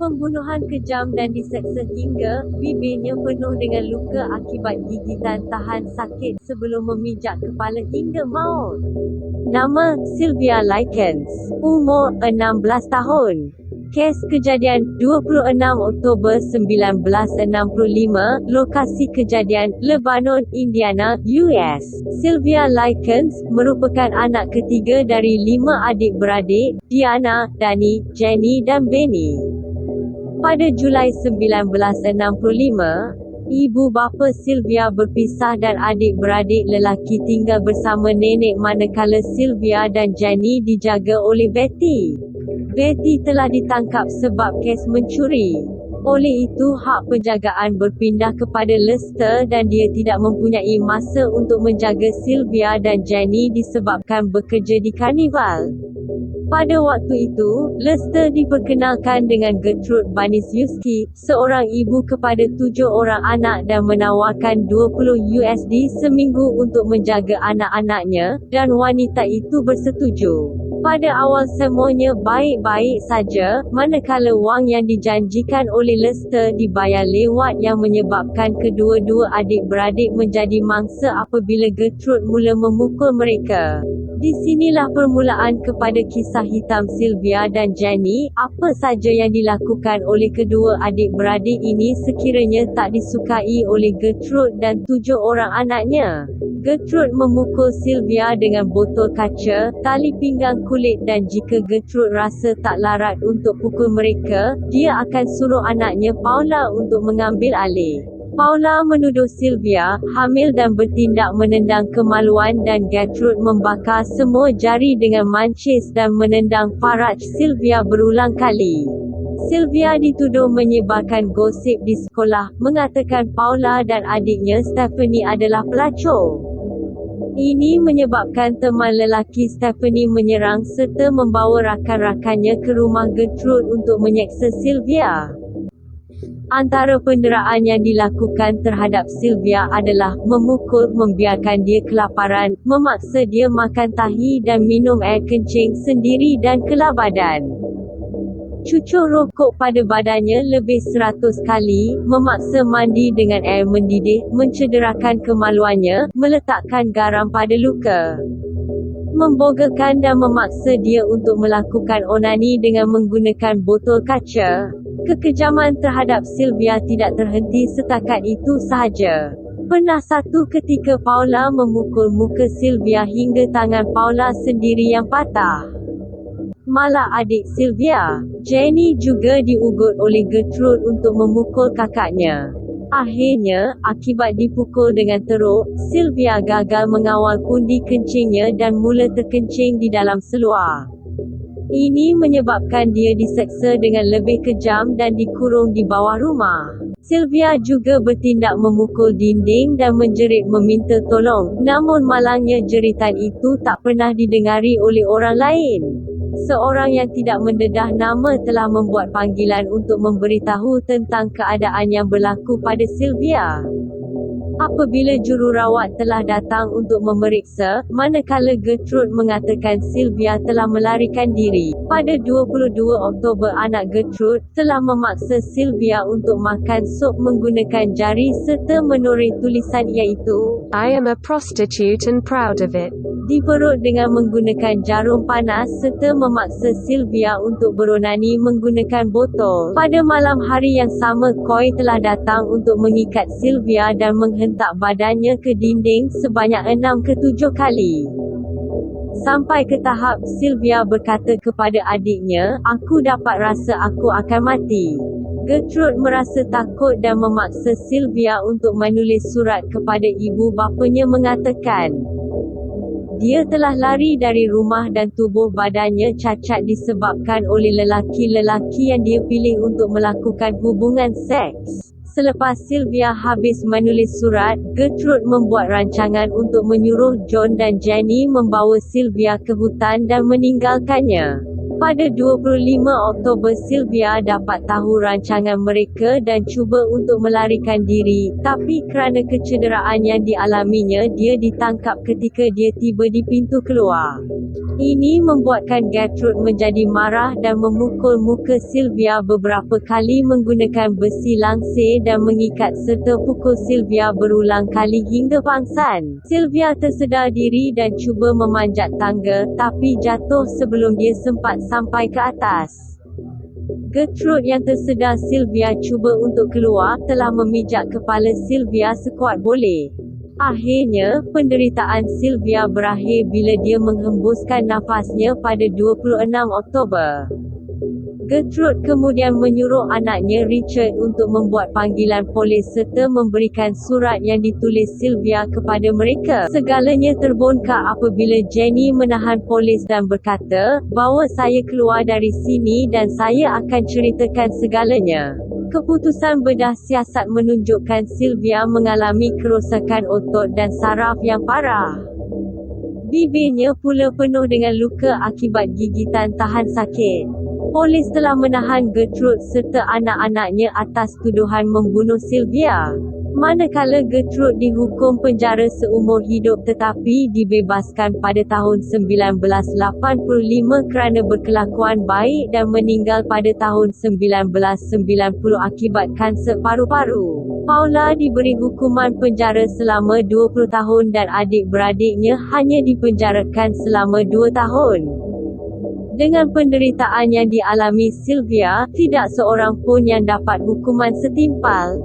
Pembunuhan kejam dan diseksa hingga bibirnya penuh dengan luka akibat gigitan tahan sakit sebelum memijak kepala hingga maut. Nama, Sylvia Likens. Umur, 16 tahun. Kes kejadian, 26 Oktober 1965. Lokasi kejadian, Lebanon, Indiana, US. Sylvia Likens merupakan anak ketiga dari 5 adik-beradik, Diana, Danny, Jenny dan Benny. Pada Julai 1965, ibu bapa Sylvia berpisah dan adik-beradik lelaki tinggal bersama nenek manakala Sylvia dan Jenny dijaga oleh Betty. Betty telah ditangkap sebab kes mencuri. Oleh itu hak penjagaan berpindah kepada Lester dan dia tidak mempunyai masa untuk menjaga Sylvia dan Jenny disebabkan bekerja di karnival. Pada waktu itu, Lester diperkenalkan dengan Gertrude Banisiewski, seorang ibu kepada 7 orang anak dan menawarkan $20 seminggu untuk menjaga anak-anaknya, dan wanita itu bersetuju. Pada awal semuanya baik-baik saja, manakala wang yang dijanjikan oleh Lester dibayar lewat yang menyebabkan kedua-dua adik-beradik menjadi mangsa apabila Gertrude mula memukul mereka. Di sinilah permulaan kepada kisah hitam Sylvia dan Jenny. Apa saja yang dilakukan oleh kedua adik-beradik ini sekiranya tak disukai oleh Gertrude dan 7 orang anaknya. Gertrude memukul Sylvia dengan botol kaca, tali pinggang kulit dan jika Gertrude rasa tak larat untuk pukul mereka, dia akan suruh anaknya Paula untuk mengambil alih. Paula menuduh Sylvia hamil dan bertindak menendang kemaluan dan Gertrude membakar semua jari dengan mancis dan menendang faraj Sylvia berulang kali. Sylvia dituduh menyebarkan gosip di sekolah, mengatakan Paula dan adiknya Stephanie adalah pelacur. Ini menyebabkan teman lelaki Stephanie menyerang serta membawa rakan-rakannya ke rumah Gertrude untuk menyeksa Sylvia. Antara penderaan yang dilakukan terhadap Sylvia adalah memukul, membiarkan dia kelaparan, memaksa dia makan tahi dan minum air kencing sendiri dan kelabadan. Cucuk rokok pada badannya lebih 100 kali, memaksa mandi dengan air mendidih, mencederakan kemaluannya, meletakkan garam pada luka, membogelkan dan memaksa dia untuk melakukan onani dengan menggunakan botol kaca. Kekejaman terhadap Sylvia tidak terhenti setakat itu sahaja. Pernah satu ketika Paula memukul muka Sylvia hingga tangan Paula sendiri yang patah. Malah adik Sylvia, Jenny juga diugut oleh Gertrude untuk memukul kakaknya. Akhirnya, akibat dipukul dengan teruk, Sylvia gagal mengawal pundi kencingnya dan mula terkencing di dalam seluar. Ini menyebabkan dia diseksa dengan lebih kejam dan dikurung di bawah rumah. Sylvia juga bertindak memukul dinding dan menjerit meminta tolong, namun malangnya jeritan itu tak pernah didengari oleh orang lain. Seorang yang tidak mendedah nama telah membuat panggilan untuk memberitahu tentang keadaan yang berlaku pada Sylvia. Apabila jururawat telah datang untuk memeriksa, manakala Gertrude mengatakan Sylvia telah melarikan diri. Pada 22 Oktober anak Gertrude telah memaksa Sylvia untuk makan sup menggunakan jari serta menoreh tulisan iaitu, "I am a prostitute and proud of it." Di perut dengan menggunakan jarum panas serta memaksa Sylvia untuk beronani menggunakan botol. Pada malam hari yang sama Coy telah datang untuk mengikat Sylvia dan menghentak badannya ke dinding sebanyak 6 ke 7 kali. Sampai ke tahap Sylvia berkata kepada adiknya, "Aku dapat rasa aku akan mati." Gertrude merasa takut dan memaksa Sylvia untuk menulis surat kepada ibu bapanya mengatakan, dia telah lari dari rumah dan tubuh badannya cacat disebabkan oleh lelaki-lelaki yang dia pilih untuk melakukan hubungan seks. Selepas Sylvia habis menulis surat, Gertrude membuat rancangan untuk menyuruh John dan Jenny membawa Sylvia ke hutan dan meninggalkannya. Pada 25 Oktober Sylvia dapat tahu rancangan mereka dan cuba untuk melarikan diri, tapi kerana kecederaan yang dialaminya dia ditangkap ketika dia tiba di pintu keluar. Ini membuatkan Gertrude menjadi marah dan memukul muka Sylvia beberapa kali menggunakan besi langsir dan mengikat serta pukul Sylvia berulang kali hingga pangsan. Sylvia tersedar diri dan cuba memanjat tangga, tapi jatuh sebelum dia sempat sampai ke atas. Gertrude yang tersedar Sylvia cuba untuk keluar, telah memijak kepala Sylvia sekuat boleh. Akhirnya, penderitaan Sylvia berakhir bila dia menghembuskan nafasnya pada 26 Oktober. Gertrude kemudian menyuruh anaknya Richard untuk membuat panggilan polis serta memberikan surat yang ditulis Sylvia kepada mereka. Segalanya terbongkar apabila Jenny menahan polis dan berkata, "Bawa saya keluar dari sini dan saya akan ceritakan segalanya." Keputusan bedah siasat menunjukkan Sylvia mengalami kerosakan otot dan saraf yang parah. Bibirnya pula penuh dengan luka akibat gigitan tahan sakit. Polis telah menahan Gertrude serta anak-anaknya atas tuduhan membunuh Sylvia. Manakala Gertrude dihukum penjara seumur hidup tetapi dibebaskan pada tahun 1985 kerana berkelakuan baik dan meninggal pada tahun 1990 akibat kanser paru-paru. Paula diberi hukuman penjara selama 20 tahun dan adik-beradiknya hanya dipenjarakan selama 2 tahun. Dengan penderitaan yang dialami Sylvia, tidak seorang pun yang dapat hukuman setimpal.